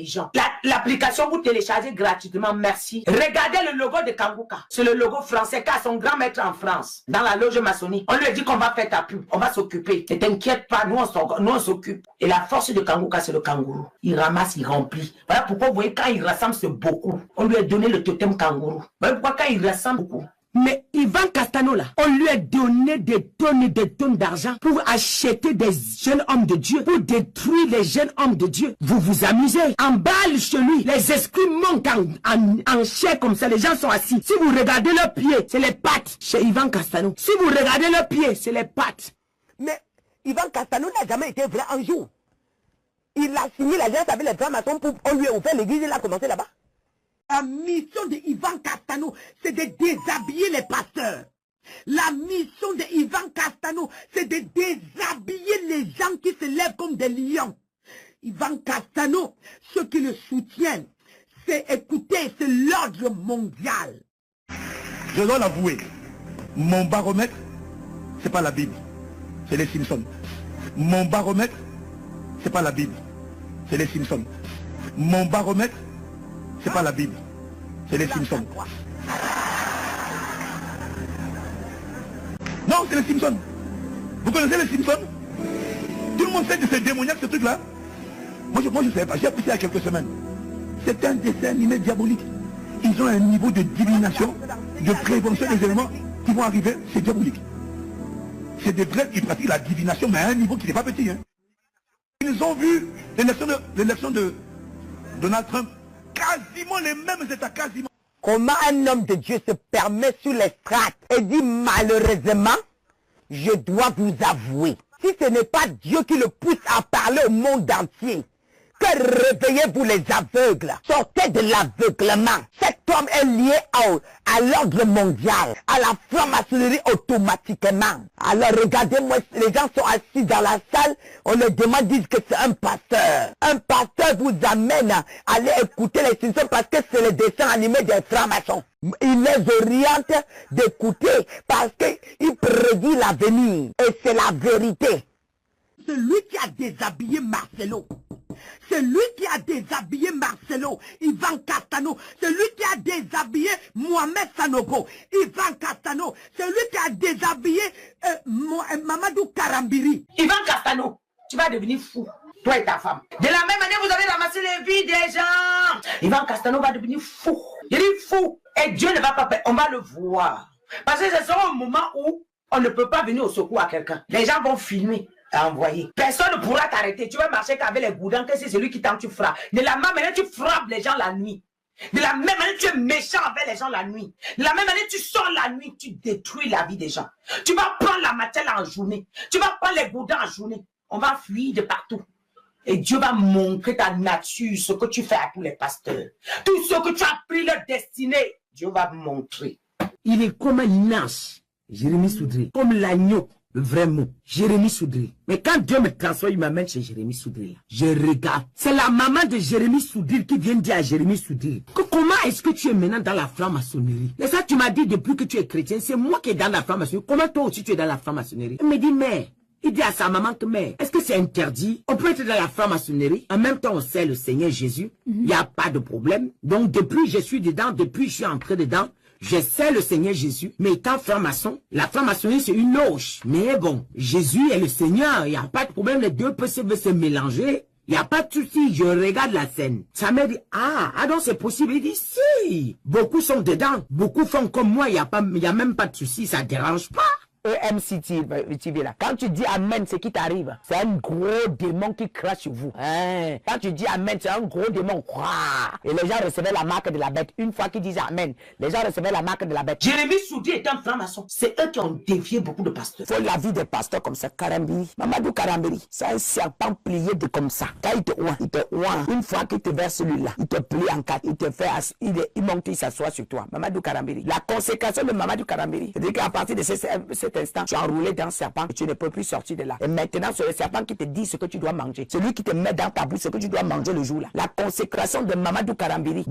intelligent. L'application vous téléchargez gratuitement, merci. Regardez le logo de Kanguka. C'est le logo français qu'a son grand maître en France, dans la loge maçonnique. On lui a dit qu'on va faire ta pub, on va s'occuper. Ne t'inquiète pas, nous on s'occupe. Et la force de Kanguka, c'est le kangourou. Il ramasse, il remplit. Voilà pourquoi vous voyez, quand il rassemble, c'est beaucoup. On lui a donné le totem kangourou. Voilà pourquoi quand il rassemble beaucoup. Mais Ivan Castano là, on lui a donné des tonnes d'argent pour acheter des jeunes hommes de Dieu, pour détruire les jeunes hommes de Dieu. Vous vous amusez, en balle chez lui, les esprits montent en chair comme ça, les gens sont assis. Si vous regardez leurs pieds, c'est les pattes chez Ivan Castano. Si vous regardez leurs pieds, c'est les pattes. Mais Ivan Castano n'a jamais été vrai un jour. Il a signé l'alliance avec les francs-maçons pour on lui a ouvert l'église, il a commencé là-bas. La mission de Ivan Castano, c'est de déshabiller les pasteurs. La mission de Ivan Castano, c'est de déshabiller les gens qui se lèvent comme des lions. Ivan Castano, ceux qui le soutiennent, c'est écouter, c'est l'ordre mondial. Je dois l'avouer, mon baromètre, c'est pas la Bible, c'est les Simpsons. Mon baromètre, c'est pas la Bible, c'est les Simpsons. Mon baromètre, c'est pas la Bible, c'est les Simpsons. Non, c'est les Simpsons. Vous connaissez les Simpsons? Tout le monde sait que c'est démoniaque ce truc-là. Moi je ne savais pas, j'ai appris ça il y a quelques semaines. C'est un dessin animé diabolique. Ils ont un niveau de divination, de prévention des événements qui vont arriver, c'est diabolique. C'est des vrais qui pratiquent la divination, mais à un niveau qui n'est pas petit. Hein. Ils ont vu l'élection de Donald Trump. Quasiment les mêmes états, quasiment. Comment un homme de Dieu se permet sur les strates et dit malheureusement, je dois vous avouer, si ce n'est pas Dieu qui le pousse à parler au monde entier, que réveillez-vous les aveugles, sortez de l'aveuglement. Cet homme est lié à l'ordre mondial, à la franc-maçonnerie automatiquement. Alors regardez-moi, les gens sont assis dans la salle, on leur demande, disent que c'est un pasteur. Un pasteur vous amène à aller écouter les Simpsons parce que c'est le dessin animé des francs-maçons. Il les oriente d'écouter parce qu'il prédit l'avenir et c'est la vérité. Celui qui a déshabillé Marcelo, c'est lui qui a déshabillé Marcelo, Ivan Castano, c'est lui qui a déshabillé Mohamed Sanogo, Ivan Castano, c'est lui qui a déshabillé Mamadou Karambiri. Ivan Castano, tu vas devenir fou, toi et ta femme. De la même manière, vous avez ramassé les vies des gens. Ivan Castano va devenir fou. Il est fou. Et Dieu ne va pas faire, on va le voir. Parce que ce sera un moment où on ne peut pas venir au secours à quelqu'un. Les gens vont filmer. À envoyer. Personne ne pourra t'arrêter. Tu vas marcher qu'avec les boudins, que c'est celui qui t'en tu frappes. De la même manière, tu frappes les gens la nuit. De la même manière, tu es méchant avec les gens la nuit. De la même manière, tu sors la nuit, tu détruis la vie des gens. Tu vas prendre la matière en journée. Tu vas prendre les boudins en journée. On va fuir de partout. Et Dieu va montrer ta nature, ce que tu fais à tous les pasteurs. Tout ce que tu as pris leur destinée, Dieu va montrer. Il est comme un ange, Jérémie Soudré, comme l'agneau. Le vrai mot, Jérémie Soudré. Mais quand Dieu me transforme, il m'amène chez Jérémie Soudré. Je regarde. C'est la maman de Jérémie Soudré qui vient dire à Jérémie Soudré que comment est-ce que tu es maintenant dans la franc-maçonnerie? Et ça, tu m'as dit depuis que tu es chrétien, c'est moi qui est dans la franc-maçonnerie. Comment toi aussi tu es dans la franc-maçonnerie? Il me dit, mais... Il dit à sa maman que, mais, est-ce que c'est interdit? On peut être dans la franc-maçonnerie. En même temps, on sait le Seigneur Jésus. Il n'y a pas de problème. Donc, depuis, je suis dedans. Depuis, je suis entré dedans. Je sais le Seigneur Jésus, mais étant franc-maçon, la franc-maçonnerie c'est une loge. Mais bon, Jésus est le Seigneur, il n'y a pas de problème, les deux peuvent se mélanger. Il n'y a pas de souci, je regarde la scène. Ça m'a dit, ah donc c'est possible. Il dit, si, beaucoup sont dedans, beaucoup font comme moi, il n'y a même pas de souci, ça ne dérange pas. EMC TV là. Quand tu dis Amen, c'est qui t'arrive? C'est un gros démon qui crache sur vous. Hein? Quand tu dis Amen, c'est un gros démon. Et les gens recevaient la marque de la bête. Une fois qu'ils disaient Amen, les gens recevaient la marque de la bête. Jérémie Soudré est un franc-maçon. C'est eux qui ont dévié beaucoup de pasteurs. Faut la vie des pasteurs comme ça. Karambiri. Mamadou Karambiri. C'est un serpent plié de comme ça. Quand il te oint. Une fois qu'il te verse celui-là, il te plie en quatre. Il te fait, il monte, il s'assoit sur toi. Mamadou Karambiri. La consécration de Mamadou Karambiri. C'est-à-dire qu'à partir de cet instant, tu es enroulé dans le serpent et tu ne peux plus sortir de là. Et maintenant, c'est le serpent qui te dit ce que tu dois manger. Celui qui te met dans ta bouche ce que tu dois manger le jour là. La consécration de Mamadou Karambiri.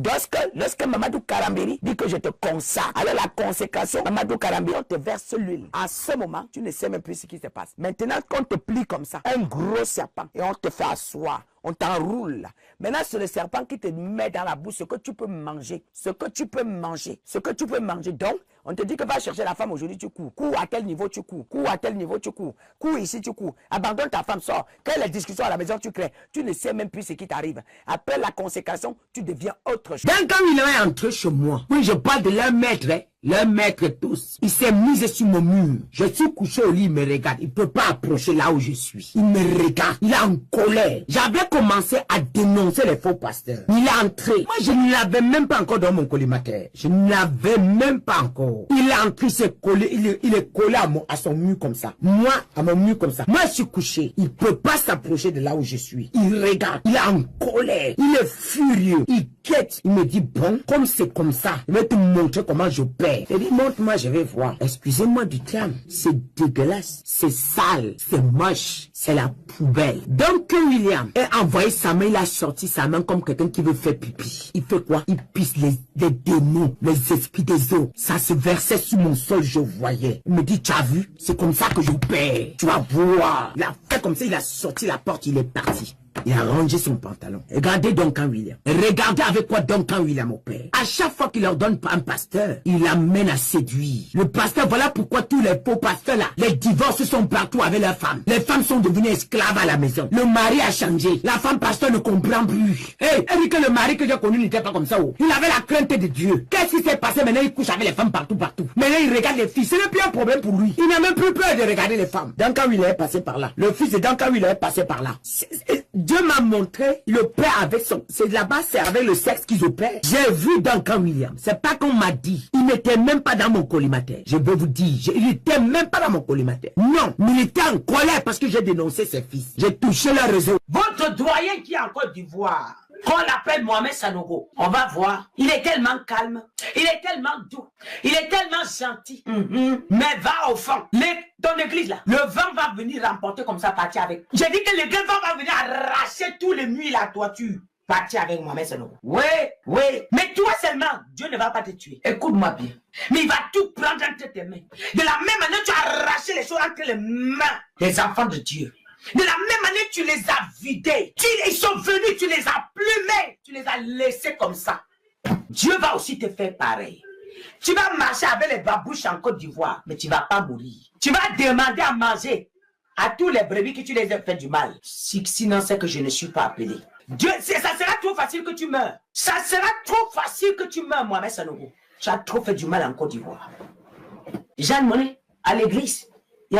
Lorsque Mamadou Karambiri dit que je te consacre, alors la consécration, Mamadou Karambiri, on te verse l'huile. À ce moment, tu ne sais même plus ce qui se passe. Maintenant qu'on te plie comme ça, un gros serpent, et on te fait asseoir On t'enroule. Maintenant, c'est le serpent qui te met dans la bouche ce que tu peux manger. Ce que tu peux manger. Ce que tu peux manger. Donc, on te dit que va chercher la femme aujourd'hui, tu cours. Cours à tel niveau, tu cours. Cours à tel niveau, tu cours. Cours ici, tu cours. Abandonne ta femme, sors. Quand il y a la discussion à la maison, tu crées. Tu ne sais même plus ce qui t'arrive. Après la consécration, tu deviens autre chose. Donc, quand il est entré chez moi, oui, je parle de leur maître, hein. Leur maître tous, il s'est mis sur mon mur. Je suis couché au lit, il me regarde. Il peut pas approcher là où je suis. Il me regarde. Il est en colère. J'avais commencé à dénoncer les faux pasteurs. Il est entré. Moi, je ne l'avais même pas encore dans mon collimateur. Je ne l'avais même pas encore. Il est entré, il s'est collé. Il est collé à son mur comme ça. Moi, à mon mur comme ça. Moi, je suis couché. Il peut pas s'approcher de là où je suis. Il regarde. Il est en colère. Il est furieux. Il quête. Il me dit, bon, comme c'est comme ça, je vais te montrer comment je perds. Il dit, montre-moi, je vais voir. Excusez-moi du terme. C'est dégueulasse. C'est sale. C'est moche. C'est la poubelle. Donc, William a envoyé sa main, il a sorti sa main comme quelqu'un qui veut faire pipi. Il fait quoi? Il pisse les démons, les esprits des eaux. Ça se versait sur mon sol, je voyais. Il me dit, tu as vu? C'est comme ça que je perds. Tu vas voir. Il a fait comme ça, il a sorti la porte, il est parti. Il a rangé son pantalon. Regardez Duncan William. Regardez avec quoi Duncan William opère. À chaque fois qu'il leur donne un pasteur, il l'amène à séduire. Le pasteur, voilà pourquoi tous les faux pasteurs là, les divorces sont partout avec leurs femmes. Les femmes sont devenues esclaves à la maison. Le mari a changé. La femme pasteur ne comprend plus. Hey, elle dit que le mari que j'ai connu n'était pas comme ça. Oh. Il avait la crainte de Dieu. Qu'est-ce qui s'est passé maintenant? Il couche avec les femmes partout. Maintenant il regarde les filles. Ce n'est plus un problème pour lui. Il n'a même plus peur de regarder les femmes. Duncan William est passé par là. Le fils de Duncan William est passé par là. Dieu m'a montré le père avec son... C'est là-bas, c'est avec le sexe qu'ils opèrent. J'ai vu Duncan William. C'est pas qu'on m'a dit. Il n'était même pas dans mon collimateur. Je veux vous dire, il n'était même pas dans mon collimateur. Non, mais il était en colère parce que j'ai dénoncé ses fils. J'ai touché leur réseau. Votre doyen qui est en Côte d'Ivoire, qu'on appelle Mohamed Sanogo, on va voir. Il est tellement calme, il est tellement doux, il est tellement gentil. Mais va au fond. Ton église là, le vent va venir remporter comme ça, partir avec. J'ai dit que le vent va venir arracher tous les murs la toiture. Partir avec Mohamed Sanogo. Oui. Mais toi seulement, Dieu ne va pas te tuer. Écoute-moi bien. Mais il va tout prendre entre tes mains. De la même manière, tu as arraché les choses entre les mains des enfants de Dieu. De la même manière, tu les as vidés. Ils sont venus, tu les as plumés. Tu les as laissés comme ça. Dieu va aussi te faire pareil. Tu vas marcher avec les babouches en Côte d'Ivoire, mais tu ne vas pas mourir. Tu vas demander à manger à tous les brebis que tu les as fait du mal. Sinon, c'est que je ne suis pas appelé. Dieu, ça sera trop facile que tu meurs. Ça sera trop facile que tu meurs, Mohamed Sanogo. Tu as trop fait du mal en Côte d'Ivoire. Jeanne Monnet, à l'église, il y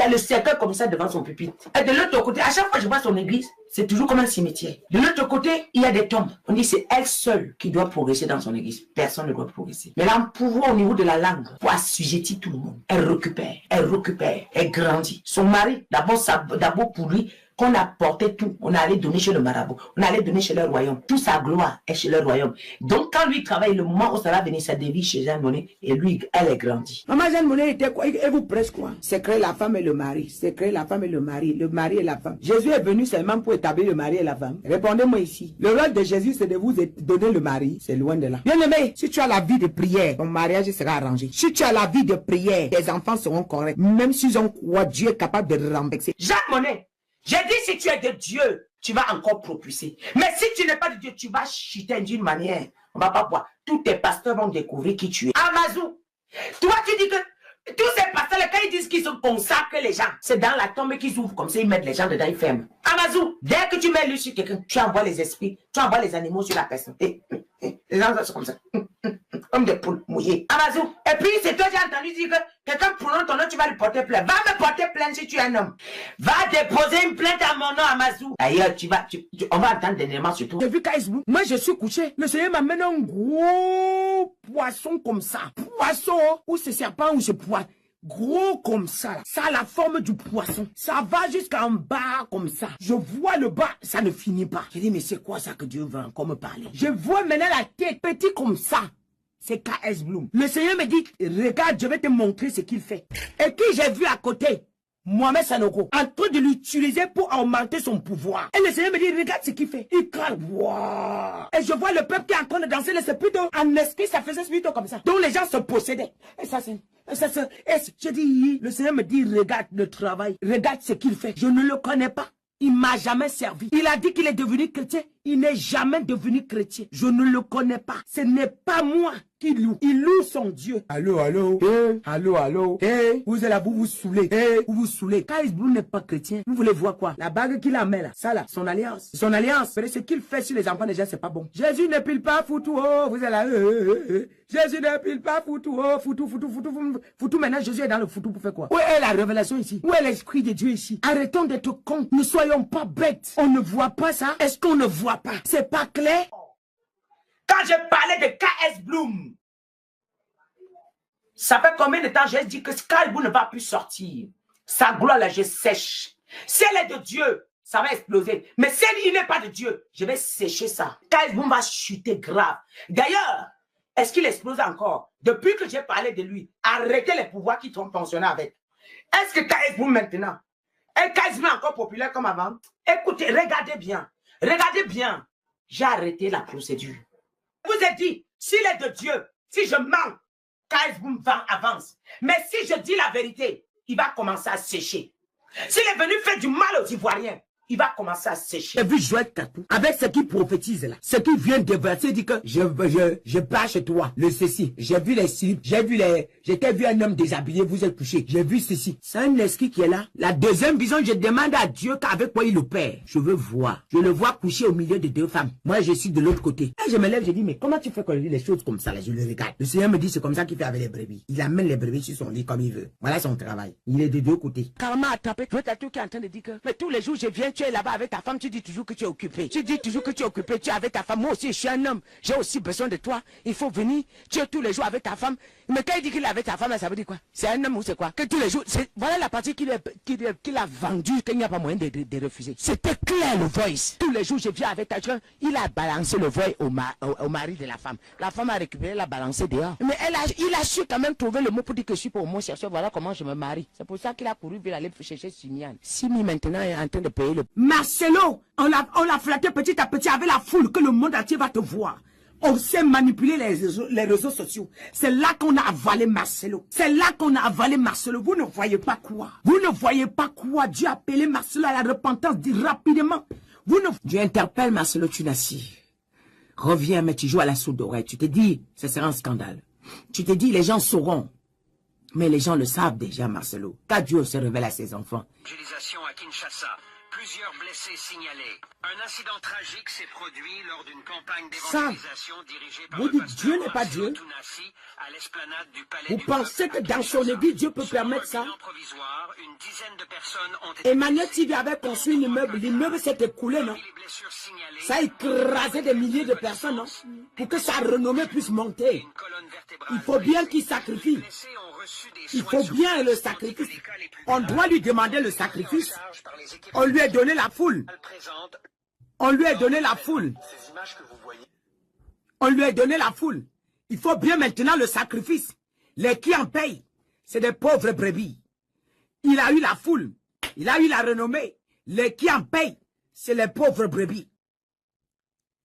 a le cercueil comme ça devant son pupitre. Et de l'autre côté, à chaque fois que je vois son église, c'est toujours comme un cimetière. De l'autre côté, il y a des tombes. On dit c'est elle seule qui doit progresser dans son église. Personne ne doit progresser. Mais là, on pouvoir au niveau de la langue pour assujettir tout le monde. Elle récupère, elle grandit. Son mari, d'abord pour lui, qu'on apportait tout, on allait donner chez le marabout, on allait donner chez le royaume. Toute sa gloire est chez le royaume. Donc quand lui travaille, le moment où ça va venir, ça dévie chez Jeanne Monnet et lui, elle est grandie. Maman Jeanne Monnet était quoi? Et vous presque quoi? C'est créer la femme et le mari. C'est créer la femme et le mari et la femme. Jésus est venu seulement pour établir le mari et la femme. Répondez-moi ici. Le rôle de Jésus, c'est de vous donner le mari. C'est loin de là. Bien aimé, si tu as la vie de prière, ton mariage sera arrangé. Si tu as la vie de prière, tes enfants seront corrects. Même s'ils ont quoi, Dieu est capable de renverser. Jeanne Monnet, j'ai dit si tu es de Dieu, tu vas encore propulser. Mais si tu n'es pas de Dieu, tu vas chuter d'une manière. On va pas voir. Tous tes pasteurs vont découvrir qui tu es. Amazou, toi tu dis que tous ces pasteurs, quand ils disent qu'ils se consacrent les gens, c'est dans la tombe qu'ils ouvrent comme ça, ils mettent les gens dedans, ils ferment. Amazou, dès que tu mets lui sur quelqu'un, tu envoies les esprits, tu envoies les animaux sur la personne. Les gens sont comme ça. Comme des poules mouillées. Amazou. Et puis, c'est toi qui as entendu dire que quelqu'un prononce ton nom, tu vas lui porter plainte. Va me porter plainte si tu es un homme. Va déposer une plainte à mon nom, Amazou. D'ailleurs, on va entendre dernièrement sur tout. J'ai vu Facebook. Moi, je suis couché. Le Seigneur m'amène un gros poisson comme ça. Poisson, ou c'est serpent, ou c'est poisson. Gros comme ça, là. Ça a la forme du poisson. Ça va jusqu'en bas comme ça. Je vois le bas, ça ne finit pas. Je dis, mais c'est quoi ça que Dieu veut encore me parler? Je vois maintenant la tête petit comme ça. C'est KS Bloom. Le Seigneur me dit, regarde, je vais te montrer ce qu'il fait. Et qui j'ai vu à côté? Mohamed Sanogo, en train de l'utiliser pour augmenter son pouvoir. Et le Seigneur me dit, regarde ce qu'il fait. Il craint. Wow. Et je vois le peuple qui est en train de danser le spirito. En esprit, ça faisait spirito comme ça. Donc les gens se possédaient. Et ça, c'est... je dis, le Seigneur me dit, regarde le travail. Regarde ce qu'il fait. Je ne le connais pas. Il m'a jamais servi. Il a dit qu'il est devenu chrétien. Il n'est jamais devenu chrétien. Je ne le connais pas. Ce n'est pas moi qui loue. Il loue son Dieu. Allô, allô. Allô, allô. Vous êtes là, vous vous saoulez. Vous vous saoulez. Kais Blue n'est pas chrétien. Vous voulez voir quoi? La bague qu'il a mis là. Ça là, son alliance. Son alliance. Ce qu'il fait sur les enfants déjà, c'est pas bon. Jésus ne pile pas foutou. Oh, vous êtes là. Jésus ne pile pas foutou. Oh, foutou. Maintenant, Jésus est dans le foutou pour faire quoi? Où est la révélation ici? Où est l'esprit de Dieu ici? Arrêtons d'être cons. Ne soyons pas bêtes. On ne voit pas ça. Est-ce qu'on ne voit pas? C'est pas clair? Quand je parlais de KS Bloom, ça fait combien de temps j'ai dit que Kais Blue ne va plus sortir? Sa gloire là, je sèche. Si elle est de Dieu, ça va exploser. Mais si il n'est pas de Dieu, je vais sécher ça. Kais Blue va chuter grave. D'ailleurs, est-ce qu'il explose encore? Depuis que j'ai parlé de lui, arrêtez les pouvoirs qui sont pensionnés avec. Est-ce que Kais Blue maintenant est Kais Blue encore populaire comme avant? Écoutez, regardez bien. Regardez bien. J'ai arrêté la procédure. Je vous ai dit, s'il est de Dieu, si je mens, Kais Blue avance. Mais si je dis la vérité, il va commencer à sécher. S'il est venu faire du mal aux Ivoiriens, il va commencer à sécher. J'ai vu Joël Katou, avec ce qu'il prophétise là, ce qu'il vient de verser, dit que je pars chez toi, le ceci. J'ai vu les slips, j'étais vu un homme déshabillé, vous êtes couché. J'ai vu ceci. C'est un esprit qui est là. La deuxième vision, je demande à Dieu qu'avec quoi il opère. Je veux voir. Je le vois couché au milieu de deux femmes. Moi, je suis de l'autre côté. Et je me lève, je dis, mais comment tu fais les choses comme ça là? Je le regarde. Le Seigneur me dit, c'est comme ça qu'il fait avec les brebis. Il amène les brebis sur son lit comme il veut. Voilà son travail. Il est de deux côtés. Karma a tapé. Je vois Tatou qui est en train de dire que, mais tous les jours, je viens, tu es là-bas avec ta femme, tu dis toujours que tu es occupé. Tu dis toujours que tu es occupé, tu es avec ta femme. Moi aussi, je suis un homme. J'ai aussi besoin de toi. Il faut venir. Tu es tous les jours avec ta femme. Mais quand il dit qu'il est avec ta femme, ça veut dire quoi? C'est un homme ou c'est quoi? Que tous les jours, voilà la partie qu'il a vendue, qu'il n'y a pas moyen de refuser. C'était clair le voice. Tous les jours, je viens avec ta femme. Il a balancé le voice au mari de la femme. La femme a récupéré, l'a balancé dehors. Mais il a su quand même trouver le mot pour dire que je suis pour mon chercheur. Voilà comment je me marie. C'est pour ça qu'il a couru, il aller chercher Simian. Simi maintenant est en train de payer le... Marcelo, on l'a flatté petit à petit avec la foule que le monde entier va te voir. On sait manipuler les réseaux sociaux. C'est là qu'on a avalé Marcelo. C'est là qu'on a avalé Marcelo. Vous ne voyez pas quoi? Vous ne voyez pas quoi? Dieu a appelé Marcelo à la repentance rapidement. Dieu interpelle Marcelo Tunassi. Reviens, mais tu joues à la sourde oreille. Tu te dis, ce sera un scandale. Tu te dis, les gens sauront. Mais les gens le savent déjà, Marcelo. Car Dieu se révèle à ses enfants. Utilisation à Kinshasa. Plusieurs blessés signalés. Un incident tragique s'est produit lors d'une campagne d'évangélisation dirigée par le pasteur Dieu n'est pas Dieu. Tunassi à l'esplanade du palais Vous du pensez peuple que à dans son Kinshasa. église, Dieu peut Selon permettre un ça? bilan provisoire, une dizaine de personnes ont été Emmanuel TV avait construit un immeuble. L'immeuble s'est écoulé, non? Parmi les blessures signalées, Ça a écrasé des milliers de personnes, non? Pour que sa renommée puisse monter. une colonne vertébrale Il faut bien brisée. qu'il sacrifie. Les blessés ont reçu des Il soins faut bien le sacrifice. On doit lui demander le sacrifice. On lui a donné la foule. présente. On lui a donné la foule. Ces images que vous voyez. On lui a donné la foule. Il faut bien maintenant le sacrifice. Les qui en payent, c'est des pauvres brebis. Il a eu la foule. Il a eu la renommée. Les qui en payent, c'est les pauvres brebis.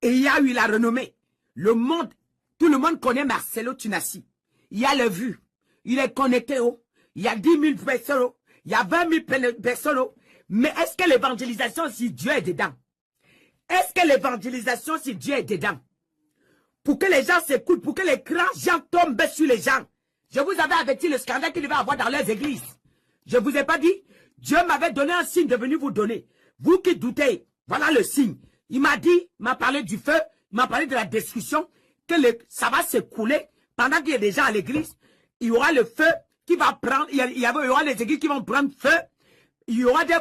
Et il a eu la renommée. Le monde, tout le monde connaît Marcelo Tunassi. Il y a le vues. Il est connecté. Oh. Il y a 10 000 personnes. Oh. Il y a 20 000 personnes. Oh. Mais est-ce que l'évangélisation, si Dieu est dedans? Est-ce que l'évangélisation, si Dieu est dedans? Pour que les gens s'écoutent, pour que les grands gens tombent sur les gens. Je vous avais averti le scandale qu'il va avoir dans les églises. Je ne vous ai pas dit? Dieu m'avait donné un signe de venir vous donner. Vous qui doutez, voilà le signe. Il m'a dit, il m'a parlé du feu, il m'a parlé de la destruction, que ça va s'écouler pendant qu'il y a des gens à l'église. Il y aura le feu qui va prendre, il y aura les églises qui vont prendre feu. Il y aura des...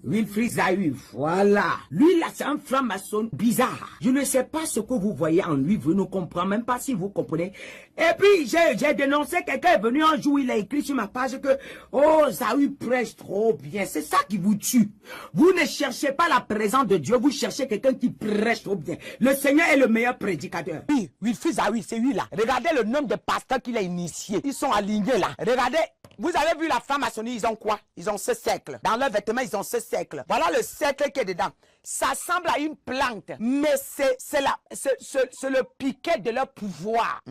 Wilfried Zaï, voilà. Lui, là, c'est un franc-maçon bizarre. Je ne sais pas ce que vous voyez en lui. Vous ne comprenez même pas si vous comprenez. Et puis, j'ai dénoncé, quelqu'un est venu un jour, il a écrit sur ma page que, oh, Zaï prêche trop bien. C'est ça qui vous tue. Vous ne cherchez pas la présence de Dieu, vous cherchez quelqu'un qui prêche trop bien. Le Seigneur est le meilleur prédicateur. Oui, Wilfried Zaï, c'est lui là. Regardez le nombre de pasteurs qu'il a initiés. Ils sont alignés là. Regardez. Vous avez vu la franc-maçonnerie, ils ont quoi? Ils ont ce cercle. Dans leurs vêtements, ils ont ce cercle. Voilà le cercle qui est dedans. Ça ressemble à une plante, mais c'est le piquet de leur pouvoir.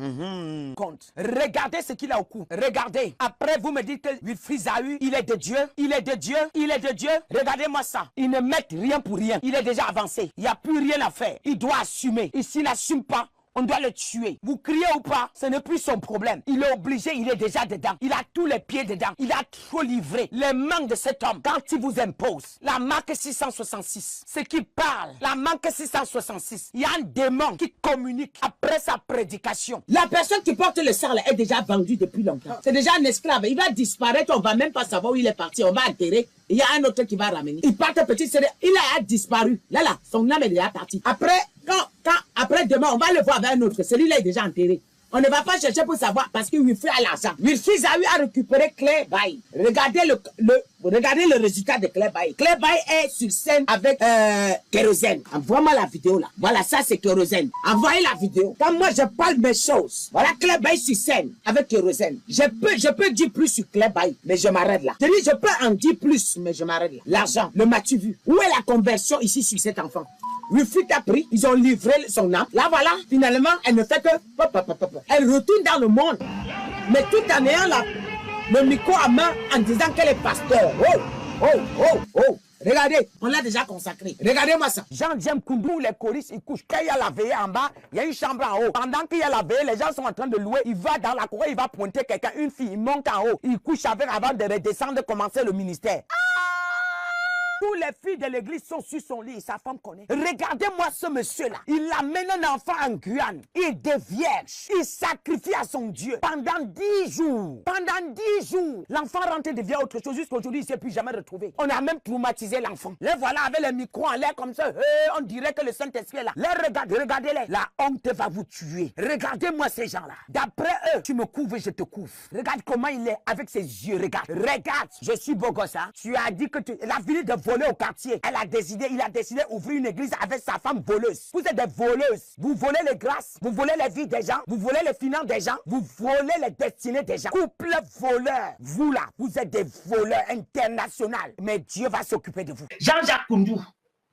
Compte. Regardez ce qu'il a au cou. Regardez. Après, vous me dites que Wilfried Zahu, il est de Dieu. Il est de Dieu. Il est de Dieu. Regardez-moi ça. Ils ne mettent rien pour rien. Il est déjà avancé. Il n'y a plus rien à faire. Il doit assumer. Et s'il n'assume pas, on doit le tuer. Vous criez ou pas, ce n'est plus son problème. Il est obligé, il est déjà dedans. Il a tous les pieds dedans. Il a trop livré. Les mains de cet homme, quand il vous impose, la marque 666, ce qui parle, la marque 666, il y a un démon qui communique après sa prédication. La personne qui porte le sang là est déjà vendue depuis longtemps. C'est déjà un esclave. Il va disparaître, on va même pas savoir où il est parti. On va enterrer. Il y a un autre qui va ramener. Il part petit, il a disparu. Là, son âme est déjà partie. Après, après demain, on va le voir avec un autre. Celui-là est déjà enterré. On ne va pas chercher pour savoir parce que Wilfried a l'argent. Wilfried Zahu a récupéré Claire Baye. Regardez le résultat de Claire Baye. Claire Baye est sur scène avec Kérosène. Envoie-moi la vidéo là. Voilà, ça c'est Kérosène. Envoyez la vidéo. Quand moi je parle mes choses, voilà Claire Baye sur scène avec Kérosène. Je peux dire plus sur Claire Baye, mais je m'arrête là. Je peux en dire plus, mais je m'arrête là. L'argent, le m'as-tu vu? Où est la conversion ici sur cet enfant? Wilfried a pris, ils ont livré son âme. Là, voilà, finalement, elle ne fait que... Elle retourne dans le monde. Mais tout en ayant le micro à main en disant qu'elle est pasteur. Oh. Regardez, on l'a déjà consacré. Regardez-moi ça. Jean-James Koundou, les choristes, ils couchent. Quand il y a la veillée en bas, il y a une chambre en haut. Pendant qu'il y a la veillée, les gens sont en train de louer. Il va dans la cour, il va pointer quelqu'un, une fille, il monte en haut. Il couche avec avant de redescendre, commencer le ministère. Tous les filles de l'église sont sur son lit, sa femme connaît. Regardez-moi ce monsieur-là. Il amène un enfant en Guyane. Il devient, il sacrifie à son Dieu pendant 10 jours. Pendant 10 jours. L'enfant rentre et devient autre chose. Jusqu'aujourd'hui, il ne s'est plus jamais retrouvé. On a même traumatisé l'enfant. Les voilà avec les micros en l'air comme ça. On dirait que le Saint-Esprit est là. Regardez-les. La honte va vous tuer. Regardez-moi ces gens-là. D'après eux, tu me couvres, je te couvre. Regarde comment il est avec ses yeux. Regarde. Je suis beau gosse, hein. Tu as dit que la ville de voler au quartier. Il a décidé d'ouvrir une église avec sa femme voleuse. Vous êtes des voleuses. Vous volez les grâces. Vous volez les vies des gens. Vous volez les finances des gens. Vous volez les destinées des gens. Couple voleur. Vous là, vous êtes des voleurs internationaux. Mais Dieu va s'occuper de vous. Jean-Jacques Koundou,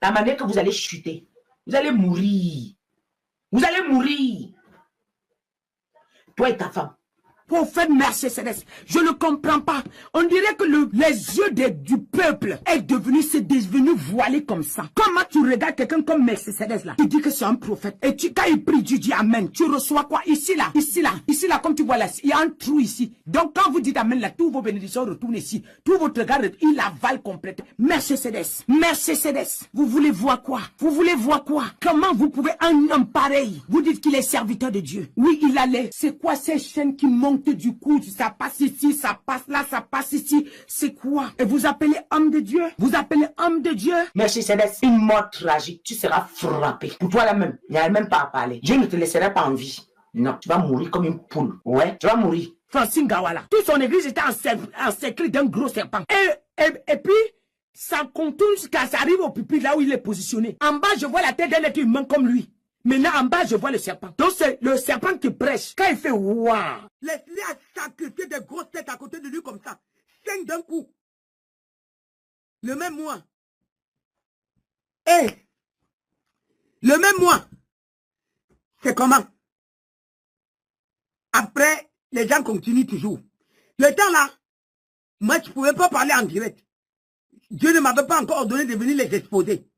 la manière que vous allez chuter, vous allez mourir. Vous allez mourir. Toi et ta femme. Prophète Mercedes, je ne comprends pas. On dirait que les yeux du peuple c'est devenu voilé comme ça. Comment tu regardes quelqu'un comme Mercedes là? Tu dis que c'est un prophète. Et quand il prie, tu dis Amen. Tu reçois quoi? Ici là, comme tu vois là, il y a un trou ici. Donc quand vous dites Amen là, tous vos bénédictions retournent ici. Tout votre regard, il avale complètement. Mercedes, vous voulez voir quoi? Comment vous pouvez un homme pareil? Vous dites qu'il est serviteur de Dieu. Oui, il allait. C'est quoi ces chaînes qui montent du cou? Ça passe ici, ça passe là, ça passe ici. C'est quoi? Et vous appelez homme de Dieu? Mercedes, une mort tragique. Tu seras frappé. Pour toi là-même, il n'y a même pas à parler. Dieu ne te laissera pas en vie. Non, tu vas mourir comme une poule. Ouais, tu vas mourir. Francine Gawala. Toute son église était encerclée d'un gros serpent. Et puis, ça contourne jusqu'à ça arrive au pupitre là où il est positionné. En bas, je vois la tête d'un être humain comme lui. Maintenant, en bas, je vois le serpent. Donc, c'est le serpent qui prêche. Quand il fait waouh. Laisse-les sacrifier des grosses têtes à côté de lui comme ça. 5 d'un coup. Le même mois. Le même mois. C'est comment? Après, les gens continuent toujours. Le temps là, moi, je ne pouvais pas parler en direct. Dieu ne m'avait pas encore ordonné de venir les exposer.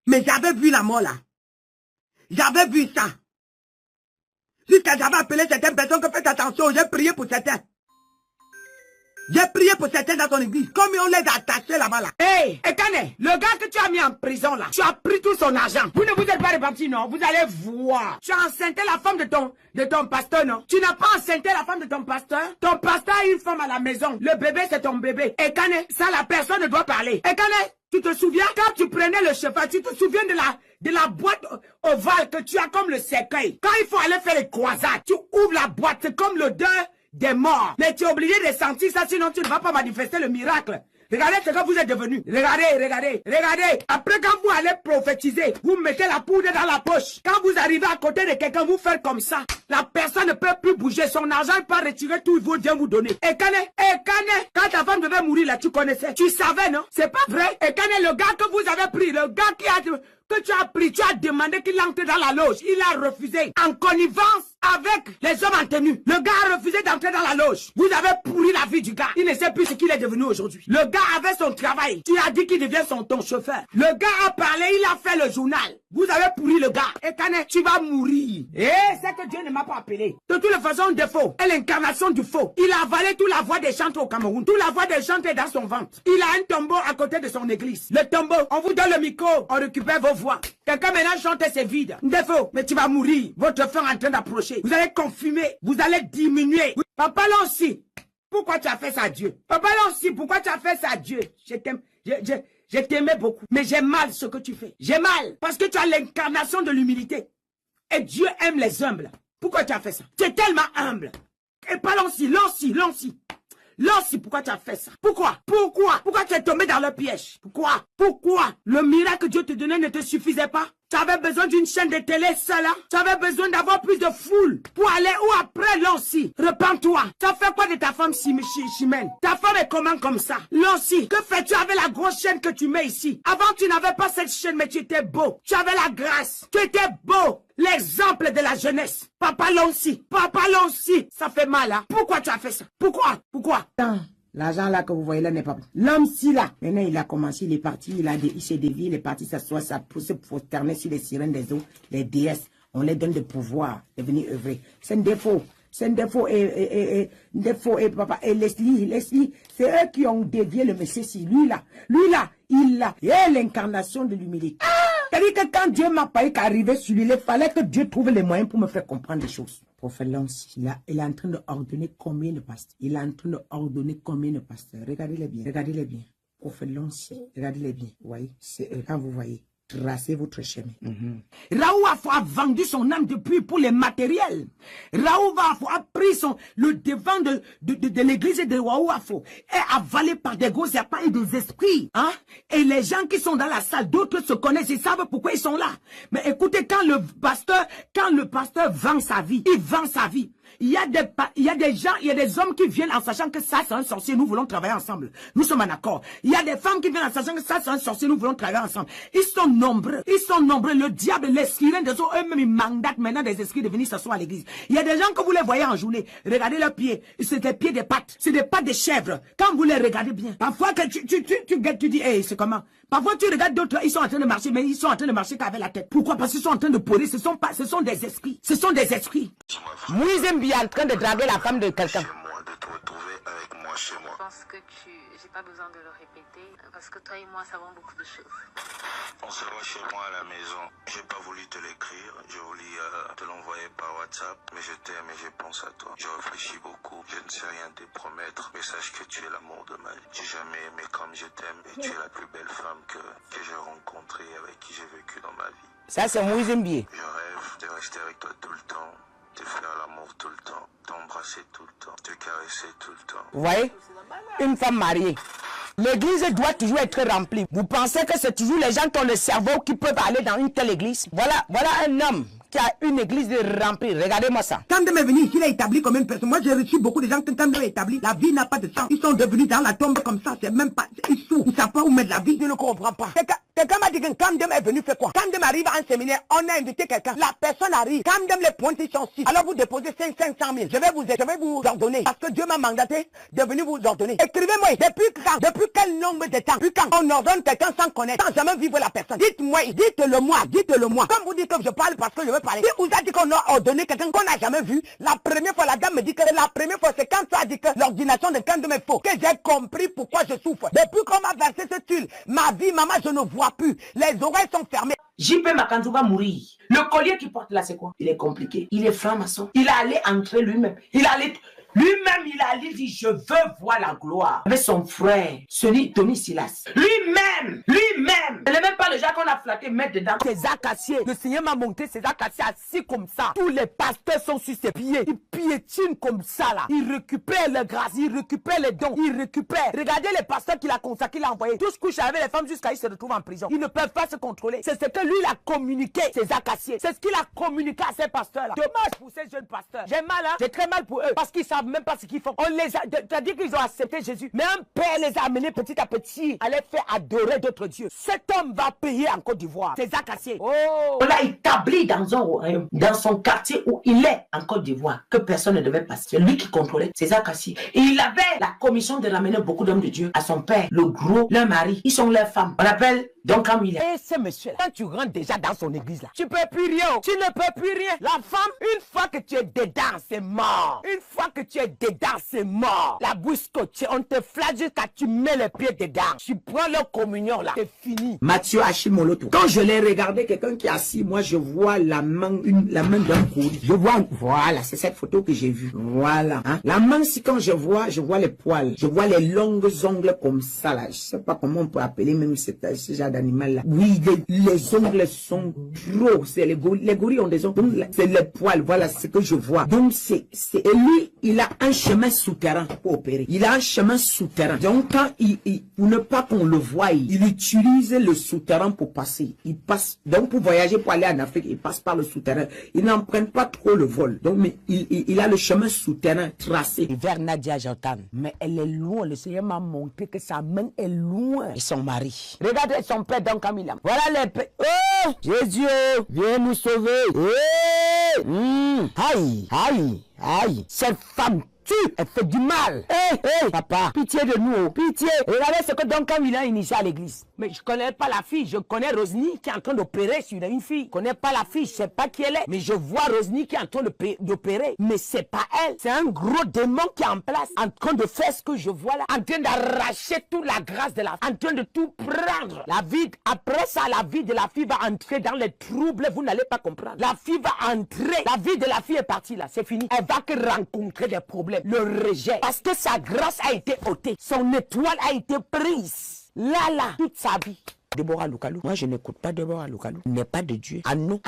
Mais j'avais vu la mort là. J'avais vu ça. Jusqu'à j'avais appelé certaines personnes que faites attention, j'ai prié pour certains. J'ai prié pour certains dans ton église, comme on les a attachés là-bas là. Ekane, le gars que tu as mis en prison là, tu as pris tout son argent. Vous ne vous êtes pas répartis, non? Vous allez voir. Tu as enceinté la femme de ton pasteur, non? Tu n'as pas enceinté la femme de ton pasteur? Ton pasteur a une femme à la maison. Le bébé, c'est ton bébé. Ekane, ça la personne ne doit parler. Ekane, tu te souviens quand tu prenais le cheval, tu te souviens de la boîte ovale que tu as comme le cercueil. Quand il faut aller faire les croisades, tu ouvres la boîte, c'est comme l'odeur des morts. Mais tu es obligé de sentir ça, sinon tu ne vas pas manifester le miracle. Regardez ce que vous êtes devenu. Regardez. Après, quand vous allez prophétiser, vous mettez la poudre dans la poche. Quand vous arrivez à côté de quelqu'un, vous faites comme ça. La personne ne peut plus bouger. Son argent, il peut retirer tout, il vaut bien vous donner. Et Kane, quand ta femme devait mourir là, tu connaissais. Tu savais, non? C'est pas vrai. Et Kane, le gars que vous avez pris, le gars que tu as pris, tu as demandé qu'il entre dans la loge. Il a refusé. En connivence avec les hommes en tenue. Le gars a refusé d'entrer dans la loge. Vous avez pourri la vie du gars. Il ne sait plus ce qu'il est devenu aujourd'hui. Le gars avait son travail. Tu as dit qu'il devient ton chauffeur. Le gars a parlé, il a fait le journal. Vous avez pourri le gars. Et Kane, tu vas mourir. Et c'est que Dieu ne m'a pas appelé. De toutes les façons, de faux. Et l'incarnation du faux. Il a avalé toute la voix des chantres au Cameroun. Toute la voix des chantres est dans son ventre. Il a un tombeau à côté de son église. Le tombeau, on vous donne le micro, on récupère vos voix. Quelqu'un maintenant chante, c'est vide. Défaut, mais tu vas mourir. Votre fin est en train d'approcher. Vous allez confumer. Vous allez diminuer. Papa Lancy, pourquoi tu as fait ça à Dieu? Papa Lancy, pourquoi tu as fait ça à Dieu? Je t'aime. Je t'aimais beaucoup. Mais j'ai mal ce que tu fais. J'ai mal. Parce que tu as l'incarnation de l'humilité. Et Dieu aime les humbles. Pourquoi tu as fait ça? Tu es tellement humble. Et pas Lancy, pourquoi tu as fait ça? Pourquoi tu es tombé dans le piège? Pourquoi le miracle que Dieu te donnait ne te suffisait pas? Tu avais besoin d'une chaîne de télé seule. Tu avais besoin d'avoir plus de foule pour aller où après Lancy? Repends-toi. Tu as fait quoi de ta femme Chimène? Ta femme est comment comme ça? Lancy, que fais-tu avec la grosse chaîne que tu mets ici? Avant, tu n'avais pas cette chaîne, mais tu étais beau. Tu avais la grâce. Tu étais beau. L'exemple de la jeunesse. Papa Lancy, ça fait mal, hein? Pourquoi tu as fait ça? Pourquoi? L'argent là que vous voyez là n'est pas bon. L'homme-ci là, maintenant il a commencé, il est parti, il s'est dévié, il est parti s'asseoir, ça pousse pour terner sur les sirènes des eaux, les déesses. On les donne de pouvoir de venir œuvrer. C'est un défaut. Et papa, et Leslie, c'est eux qui ont dévié le monsieur ci. Lui là, il a l'incarnation de l'humilité. C'est-à-dire que quand Dieu m'a pas arrivé sur lui, il fallait que Dieu trouve les moyens pour me faire comprendre des choses. Prophète Lancy, il est en train d'ordonner combien de pasteurs? Regardez-les bien. Prophète Lancy, regardez-les bien. Vous voyez, quand vous voyez. Tracez votre chemin. Raouf a vendu son âme depuis pour les matériels. Raouf a pris le devant de l'église de Raouf et avalé par des gros serpents et des esprits. Hein? Et les gens qui sont dans la salle, d'autres se connaissent, ils savent pourquoi ils sont là. Mais écoutez, quand le pasteur vend sa vie, il vend sa vie. Il y a des gens, il y a des hommes qui viennent en sachant que ça c'est un sorcier, nous voulons travailler ensemble. Nous sommes en accord. Il y a des femmes qui viennent en sachant que ça c'est un sorcier, nous voulons travailler ensemble. Ils sont nombreux. Le diable, les sirènes des eaux, eux-mêmes ils mandatent maintenant des esprits de venir s'asseoir à l'église. Il y a des gens que vous les voyez en journée. Regardez leurs pieds. C'est des pieds de pattes. C'est des pattes de chèvre. Quand vous les regardez bien. Parfois que tu dis, hey, c'est comment? Parfois tu regardes d'autres, ils sont en train de marcher, mais ils sont en train de marcher qu'avec la tête. Pourquoi? Parce qu'ils sont en train de pourrir. Ce sont des esprits. Moïse est en train de draguer la femme de quelqu'un. De te retrouver avec moi chez moi. Je pense que j'ai pas besoin de le répéter parce que toi et moi savons beaucoup de choses. On se voit chez moi à la maison. J'ai pas voulu te l'écrire, j'ai voulu te l'envoyer par WhatsApp, mais je t'aime et je pense à toi. Je réfléchis beaucoup, je ne sais rien te promettre, mais sache que tu es l'amour de ma vie. J'ai jamais aimé comme je t'aime et tu es la plus belle femme que j'ai rencontrée, avec qui j'ai vécu dans ma vie. Ça c'est Moïse Mbié. Je rêve de rester avec toi tout le temps. Te faire l'amour tout le temps, t'embrasser tout le temps, te caresser tout le temps. Vous voyez, une femme mariée, l'église doit toujours être remplie. Vous pensez que c'est toujours les gens qui ont le cerveau qui peuvent aller dans une telle église? Voilà un homme qui a une église remplie. Regardez-moi ça. Quand Dieu est venu ici, il a établi comme une personne. Moi, j'ai reçu beaucoup de gens que quand Dieu est établi, la vie n'a pas de sens. Ils sont devenus dans la tombe comme ça. C'est même pas. Ils souffrent. Ils ne savent pas où mettre la vie. Je ne comprends pas. Quelqu'un m'a dit que quand Dieu est venu, fait quoi? Quand Dieu arrive à un séminaire, on a invité quelqu'un. La personne arrive. Quand Dieu les points sont 6. Alors vous déposez 500 000. Je vais vous ordonner. Parce que Dieu m'a mandaté de venir vous ordonner. Écrivez-moi. Depuis quel nombre de temps? Depuis quand on ordonne quelqu'un sans connaître, sans jamais vivre la personne? Dites-moi. Dites-le moi. Comme vous dites que je parle parce que je veux parler. Si vous a dit qu'on a ordonné quelqu'un qu'on n'a jamais vu, la première fois, la dame me dit que la première fois, c'est quand tu as dit que l'ordination de quand de mes faux, que j'ai compris pourquoi je souffre. Depuis qu'on m'a versé ce tuile, ma vie, maman, je ne vois plus. Les oreilles sont fermées. JP Makantou va mourir. Le collier qu'il porte là, c'est quoi? Il est compliqué. Il est franc-maçon. Il est allé entrer lui-même. Lui-même, il dit, je veux voir la gloire. Avec son frère, Tony Silas. Lui-même. Ce n'est même pas le genre qu'on a flatté, mettre dedans. Ces acaciers, le Seigneur m'a montré ces acaciers assis comme ça. Tous les pasteurs sont sur ses pieds. Ils piétinent comme ça là. Ils récupèrent les grâces, ils récupèrent les dons, ils récupèrent. Regardez les pasteurs qu'il a consacrés, qu'il a envoyés. Tous couchent avec les femmes jusqu'à ce qu'ils se retrouvent en prison. Ils ne peuvent pas se contrôler. C'est ce que lui il a communiqué, ces acaciers. C'est ce qu'il a communiqué à ces pasteurs là. Dommage pour ces jeunes pasteurs. J'ai mal, hein. J'ai très mal pour eux. Parce qu'ils savent même pas ce qu'ils font. On les a, c'est-à-dire qu'ils ont accepté Jésus. Mais un père les a amenés petit à petit à les faire adorer d'autres dieux. Cet homme va payer en Côte d'Ivoire. Ces acaciers. Oh. On l'a établi dans un royaume, dans son quartier où il est en Côte d'Ivoire, que personne ne devait passer. C'est lui qui contrôlait ces acaciers. Et il avait la commission de ramener beaucoup d'hommes de Dieu à son père, le gros, leur mari. Ils sont leurs femmes. On appelle donc Camille. Et ce monsieur, quand tu rentres déjà dans son église là, tu peux plus rien. Tu ne peux plus rien. La femme, une fois que tu es dedans, c'est mort. Une fois que tu es dedans, c'est mort. La bouche scotchée, on te flatte jusqu'à tu mets les pieds dedans. Tu prends leur communion là, c'est fini. Mathieu Hashimoloto. Quand je l'ai regardé, quelqu'un qui est assis, moi je vois la main d'un courrier. Je vois, voilà, c'est cette photo que j'ai vue. Voilà. Hein? La main, si quand je vois les poils, je vois les longues ongles comme ça là. Je sais pas comment on peut appeler même ce genre d'animal là. Oui, les ongles sont gros. C'est les gorilles ont des ongles. Donc c'est les poils. Voilà ce que je vois. Donc et lui, il a un chemin souterrain pour opérer. Il a un chemin souterrain. Donc quand pour ne pas qu'on le voie, il utilise le souterrain pour passer. Il passe. Donc pour voyager, pour aller en Afrique, il passe par le souterrain. Il n'emprunte pas trop le vol. Donc mais il a le chemin souterrain tracé. Vers Nadia Jordan. Mais elle est loin. Le Seigneur m'a montré que sa main est loin. Et son mari. Regardez son père dans Camilla. Voilà les pères. Oh! Jésus, viens nous sauver. Aïe, aïe, aïe. Cette femme tue, elle fait du mal. Hé, papa, pitié de nous, pitié. Regardez ce que Don Camille a initié à l'église. Mais je connais pas la fille, je connais Rosny qui est en train d'opérer sur une fille. Je connais pas la fille, je sais pas qui elle est. Mais je vois Rosny qui est en train d'opérer. Mais c'est pas elle, c'est un gros démon qui est en place, en train de faire ce que je vois là, en train d'arracher toute la grâce de la fille, en train de tout prendre. La vie, après ça, la vie de la fille va entrer dans les troubles, vous n'allez pas comprendre. La fille va entrer, la vie de la fille est partie là, c'est fini. Elle va que rencontrer des problèmes. Le rejet. Parce que sa grâce a été ôtée. Son étoile a été prise. Là, toute sa vie. Déborah Lukalou. Moi, je n'écoute pas Déborah Lukalou. Il n'est pas de Dieu. À nous.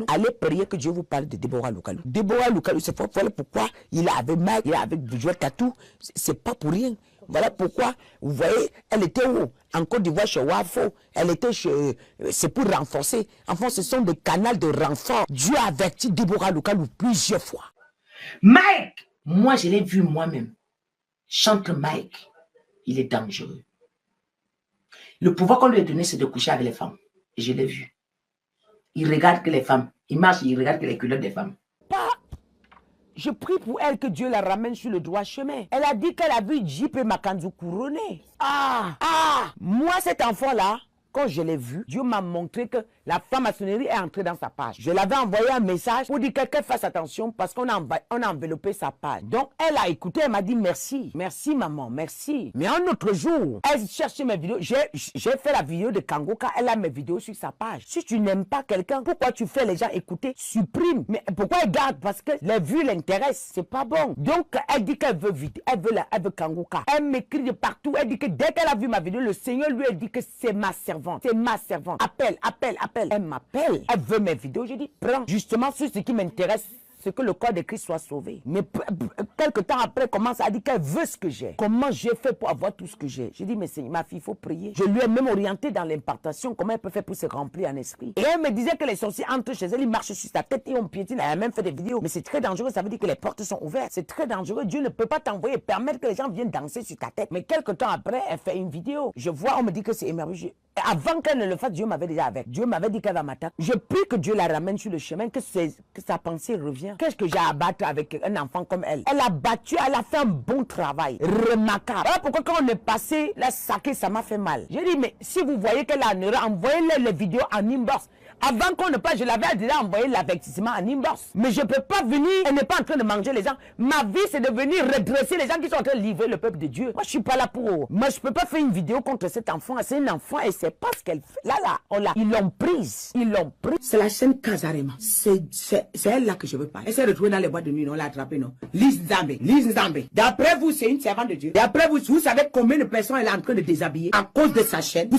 Allez prier que Dieu vous parle de Déborah Lukalou. Déborah Lukalou, c'est voilà pourquoi il est avec Mike, il est avec Joël Katou. C'est pas pour rien. Voilà pourquoi, vous voyez, elle était où? En Côte d'Ivoire, chez Wafo. Elle était chez... C'est pour renforcer. Enfin, ce sont des canaux de renfort. Dieu a averti Déborah Lukalou plusieurs fois. Mike! Moi, je l'ai vu moi-même. Chantre Mike, il est dangereux. Le pouvoir qu'on lui a donné, c'est de coucher avec les femmes. Et je l'ai vu. Il regarde que les femmes. Il marche, il regarde que les culottes des femmes. Je prie pour elle que Dieu la ramène sur le droit chemin. Elle a dit qu'elle a vu J.P. Makanzu couronné. Moi, cet enfant-là, quand je l'ai vu, Dieu m'a montré que la franc-maçonnerie est entrée dans sa page. Je l'avais envoyé un message pour dire qu'elle fasse attention parce qu'on a enveloppé sa page. Donc, elle a écouté, elle m'a dit merci. Merci, maman, merci. Mais un autre jour, elle cherchait mes vidéos. J'ai fait la vidéo de Kangoka, elle a mes vidéos sur sa page. Si tu n'aimes pas quelqu'un, pourquoi tu fais les gens écouter? Supprime. Mais pourquoi elle garde? Parce que les vues l'intéressent. C'est pas bon. Donc, elle dit qu'elle veut vidéo, elle veut Kangoka. Elle m'écrit de partout. Elle dit que dès qu'elle a vu ma vidéo, le Seigneur lui a dit que c'est ma servante. C'est ma servante. Appelle. Elle m'appelle. Elle veut mes vidéos. Je dis, prends. Justement, sur ce qui m'intéresse, c'est que le corps de Christ soit sauvé. Mais quelque temps après, elle commence à dire qu'elle veut ce que j'ai. Comment j'ai fait pour avoir tout ce que j'ai? J'ai dit, mais Seigneur, ma fille, il faut prier. Je lui ai même orienté dans l'impartation, comment elle peut faire pour se remplir en esprit. Et elle me disait que les sorciers entrent chez elle, ils marchent sur sa tête et on piétine. Elle a même fait des vidéos. Mais c'est très dangereux, ça veut dire que les portes sont ouvertes. C'est très dangereux. Dieu ne peut pas t'envoyer, permettre que les gens viennent danser sur ta tête. Mais quelque temps après, elle fait une vidéo. Je vois, on me dit que c'est émerveilleux. Avant qu'elle ne le fasse, Dieu m'avait déjà avec. Dieu m'avait dit qu'elle va m'attaquer. Je prie que Dieu la ramène sur le chemin, que sa pensée revient. Qu'est-ce que j'ai à battre avec un enfant comme elle? Elle a battu, elle a fait un bon travail. Remarquable. Voilà pourquoi quand on est passé, la saquée, ça m'a fait mal. J'ai dit, mais si vous voyez qu'elle a en erreur, envoyez-le les vidéos en inbox. Avant qu'on ne passe, je l'avais déjà envoyé l'avertissement en inbox. Mais je ne peux pas venir, elle n'est pas en train de manger les gens. Ma vie, c'est de venir redresser les gens qui sont en train de livrer le peuple de Dieu. Moi, je ne suis pas là pour... Moi, je ne peux pas faire une vidéo contre cet enfant. C'est un enfant et c'est sait pas ce qu'elle fait. Là, ils l'ont prise. Ils l'ont prise. C'est la chaîne Kazarema. C'est elle là que je veux parler. Elle s'est retrouvée dans les boîtes de nuit, on l'a attrapée, non? Lise Nzambe. D'après vous, c'est une servante de Dieu. D'après vous, vous savez combien de personnes elle est en train de déshabiller à cause de sa chaîne?